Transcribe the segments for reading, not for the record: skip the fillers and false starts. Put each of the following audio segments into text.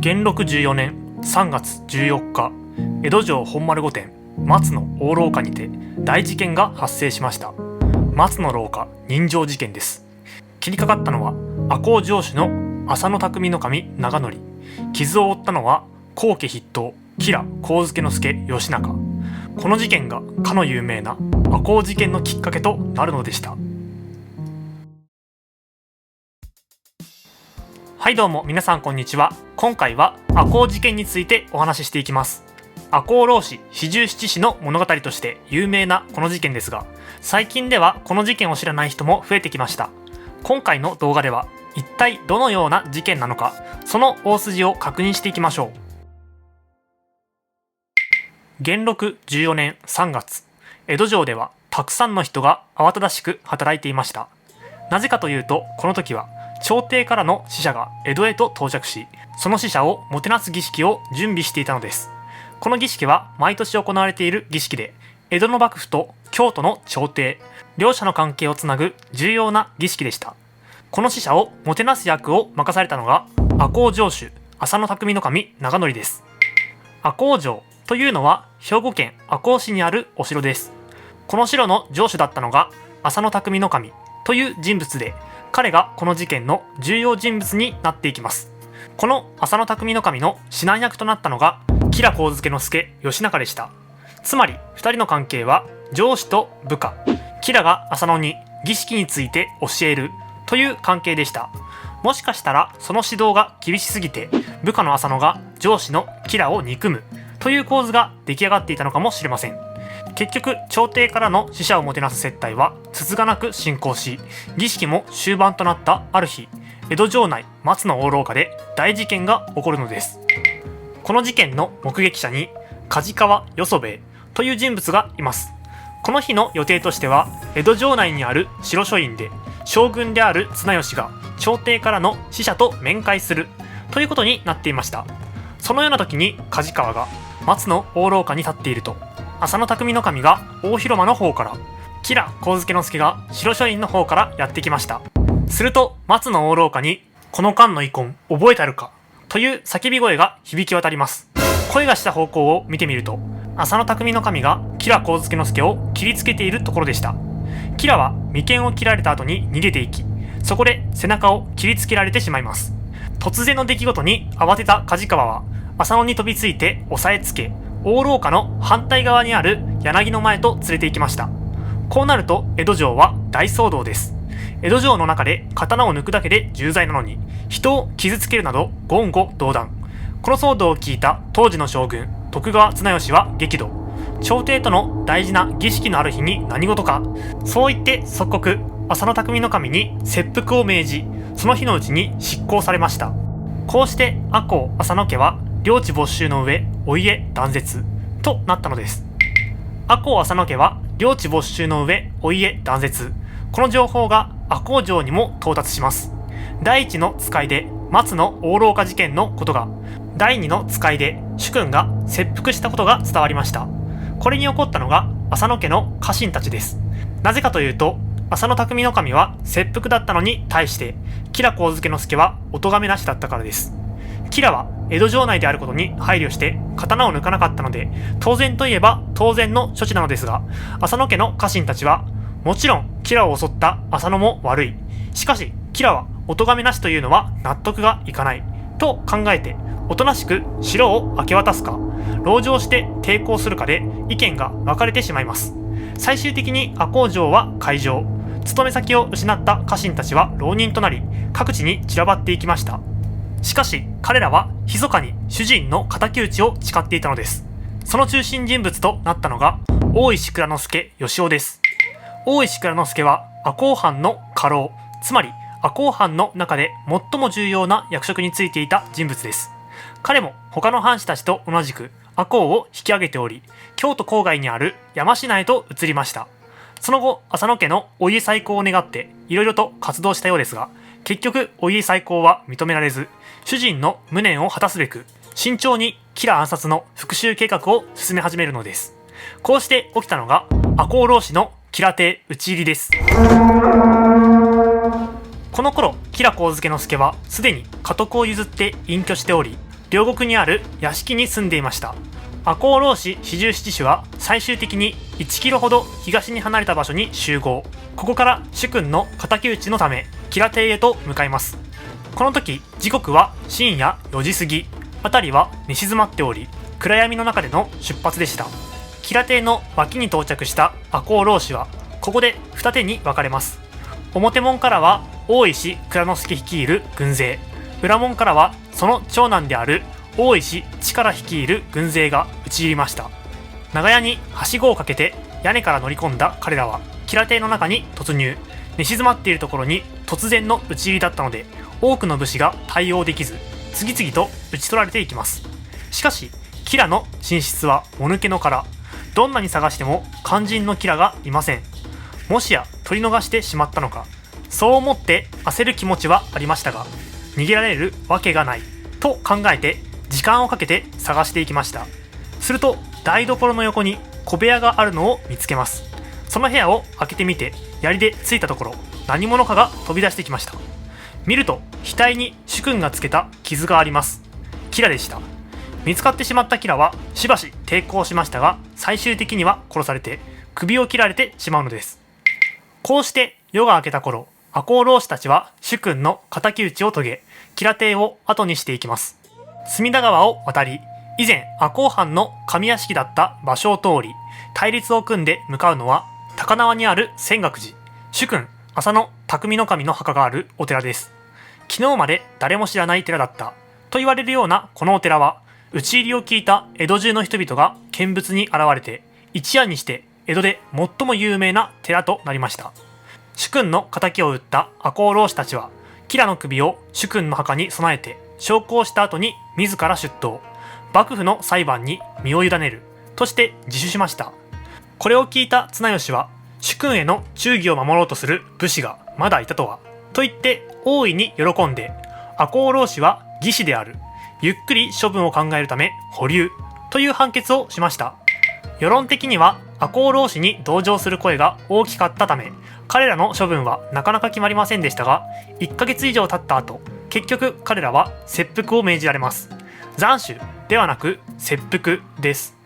元禄14年3月14日、江戸城本丸御殿松の大廊下にて大事件が発生しました。松の廊下刃傷事件です。切りかかったのは赤穂城主の浅野匠守長則。傷を負ったのは高家筆頭吉良上野介義仲。この事件がかの有名な赤穂事件のきっかけとなるのでした。はい、どうも皆さんこんにちは。今回は赤穂事件についてお話ししていきます。赤穂浪士四十七士の物語として有名なこの事件ですが、最近ではこの事件を知らない人も増えてきました。今回の動画では一体どのような事件なのか、その大筋を確認していきましょう。元禄14年3月、江戸城ではたくさんの人が慌ただしく働いていました。なぜかというと、この時は朝廷からの使者が江戸へと到着し、その使者をもてなす儀式を準備していたのです。この儀式は毎年行われている儀式で、江戸の幕府と京都の朝廷、両者の関係をつなぐ重要な儀式でした。この使者をもてなす役を任されたのが赤穂城主浅野匠守長則です。赤穂城というのは兵庫県赤穂市にあるお城です。この城の城主だったのが浅野匠守という人物で、彼がこの事件の重要人物になっていきます。この浅野匠守の指南役となったのが吉良上野介義仲でした。つまり2人の関係は上司と部下、吉良が浅野に儀式について教えるという関係でした。もしかしたらその指導が厳しすぎて、部下の浅野が上司の吉良を憎むという構図が出来上がっていたのかもしれません。結局朝廷からの使者をもてなす接待はつつがなく進行し、儀式も終盤となったある日、江戸城内松の大廊下で大事件が起こるのです。この事件の目撃者に梶川与祖兵衛という人物がいます。この日の予定としては、江戸城内にある城書院で将軍である綱吉が朝廷からの使者と面会するということになっていました。そのような時に梶川が松の大廊下に立っていると、浅野匠守が大広間の方から、吉良上野介が城書院の方からやってきました。すると松の大廊下に、この間の遺恨覚えたるかという叫び声が響き渡ります。声がした方向を見てみると、浅野匠守が吉良上野介を切りつけているところでした。吉良は眉間を切られた後に逃げていき、そこで背中を切りつけられてしまいます。突然の出来事に慌てた梶川は浅野に飛びついて押さえつけ、大廊下の反対側にある柳の前と連れて行きました。こうなると江戸城は大騒動です。江戸城の中で刀を抜くだけで重罪なのに、人を傷つけるなど言語道断。この騒動を聞いた当時の将軍徳川綱吉は激怒。朝廷との大事な儀式のある日に何事か。そう言って即刻浅野匠守に切腹を命じ、その日のうちに執行されました。こうして赤穂浅野家は領地没収の上お家断絶となったのです。赤穂浅野家は領地没収の上お家断絶。この情報が赤穂城にも到達します。第一の使いで松の大廊下事件のことが、第二の使いで主君が切腹したことが伝わりました。これに起こったのが浅野家の家臣たちです。なぜかというと、浅野匠守は切腹だったのに対して吉良上野介はお咎めなしだったからです。吉良は江戸城内であることに配慮して刀を抜かなかったので、当然といえば当然の処置なのですが、浅野家の家臣たちは、もちろん吉良を襲った浅野も悪い、しかし吉良はお咎めなしというのは納得がいかないと考えて、おとなしく城を明け渡すか籠城して抵抗するかで意見が分かれてしまいます。最終的に赤穂城は開城、勤め先を失った家臣たちは浪人となり、各地に散らばっていきました。しかし彼らは密かに主人の敵討ちを誓っていたのです。その中心人物となったのが大石内蔵助義雄です。大石内蔵助は赤穂藩の家老、つまり赤穂藩の中で最も重要な役職についていた人物です。彼も他の藩士たちと同じく赤穂を引き上げており、京都郊外にある山科へと移りました。その後浅野家のお家再興を願っていろいろと活動したようですが、結局お家再興は認められず、主人の無念を果たすべく慎重に吉良暗殺の復讐計画を進め始めるのです。こうして起きたのが赤穂浪士の吉良邸討ち入りです。この頃吉良上野介はすでに家督を譲って隠居しており、両国にある屋敷に住んでいました。赤穂浪士四十七士は最終的に1キロほど東に離れた場所に集合。ここから主君の敵討ちのため吉良邸へと向かいます。この時時刻は深夜4時過ぎ、辺りは寝静まっており暗闇の中での出発でした。吉良邸の脇に到着した赤穂浪士はここで二手に分かれます。表門からは大石蔵之介率いる軍勢、裏門からはその長男である大石力率いる軍勢が討ち入りました。長屋にはしごをかけて屋根から乗り込んだ彼らは吉良邸の中に突入。寝静まっているところに突然の討ち入りだったので多くの武士が対応できず次々と討ち取られていきます。しかし吉良の寝室はもぬけの殻。どんなに探しても肝心の吉良がいません。もしや取り逃してしまったのか、そう思って焦る気持ちはありましたが逃げられるわけがないと考えて時間をかけて探していきました。すると台所の横に小部屋があるのを見つけます。その部屋を開けてみて槍で突いたところ何者かが飛び出してきました。見ると額に主君がつけた傷があります。吉良でした。見つかってしまった吉良はしばし抵抗しましたが最終的には殺されて首を切られてしまうのです。こうして夜が明けた頃、赤穂浪士たちは主君の敵討ちを遂げ吉良邸を後にしていきます。隅田川を渡り以前赤穂藩の上屋敷だった場所を通り対立を組んで向かうのは高輪にある泉岳寺、主君浅野匠の神の墓があるお寺です。昨日まで誰も知らない寺だったと言われるようなこのお寺は討ち入りを聞いた江戸中の人々が見物に現れて一夜にして江戸で最も有名な寺となりました。主君の仇を討った赤穂浪士たちは吉良の首を主君の墓に備えて焼香した後に自ら出頭、幕府の裁判に身を委ねるとして自首しました。これを聞いた綱吉は主君への忠義を守ろうとする武士がまだいたとはと言って大いに喜んで赤穂浪士は義士である、ゆっくり処分を考えるため保留という判決をしました。世論的には赤穂浪士に同情する声が大きかったため彼らの処分はなかなか決まりませんでしたが1ヶ月以上経った後結局彼らは切腹を命じられます。斬首ではなく切腹です。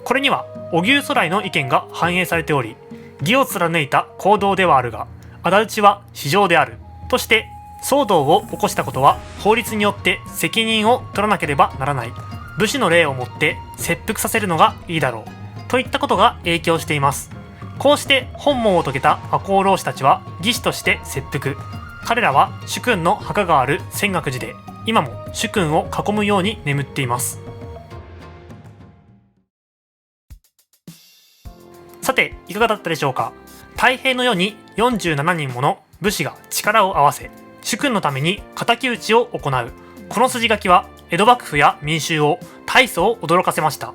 これには荻生徂徠の意見が反映されており、義を貫いた行動ではあるが仇討ちは非常であるとして騒動を起こしたことは法律によって責任を取らなければならない、武士の例をもって切腹させるのがいいだろうといったことが影響しています。こうして本望を遂げた赤穂浪士たちは義士として切腹。彼らは主君の墓がある泉岳寺で今も主君を囲むように眠っています。さていかがだったでしょうか。太平の世に47人もの武士が力を合わせ主君のために敵討ちを行うこの筋書きは江戸幕府や民衆を大層驚かせました。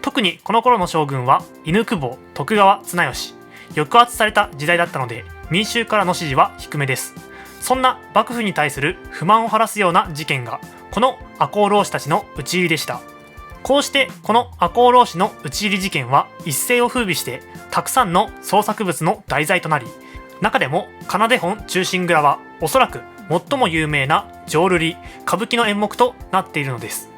特にこの頃の将軍は犬久保、徳川綱吉、抑圧された時代だったので民衆からの支持は低めです。そんな幕府に対する不満を晴らすような事件がこの赤穂浪士たちの討ち入りでした。こうしてこの赤穂浪士の討ち入り事件は一世を風靡してたくさんの創作物の題材となり、中でも奏で本忠臣蔵はおそらく最も有名な浄瑠璃歌舞伎の演目となっているのです。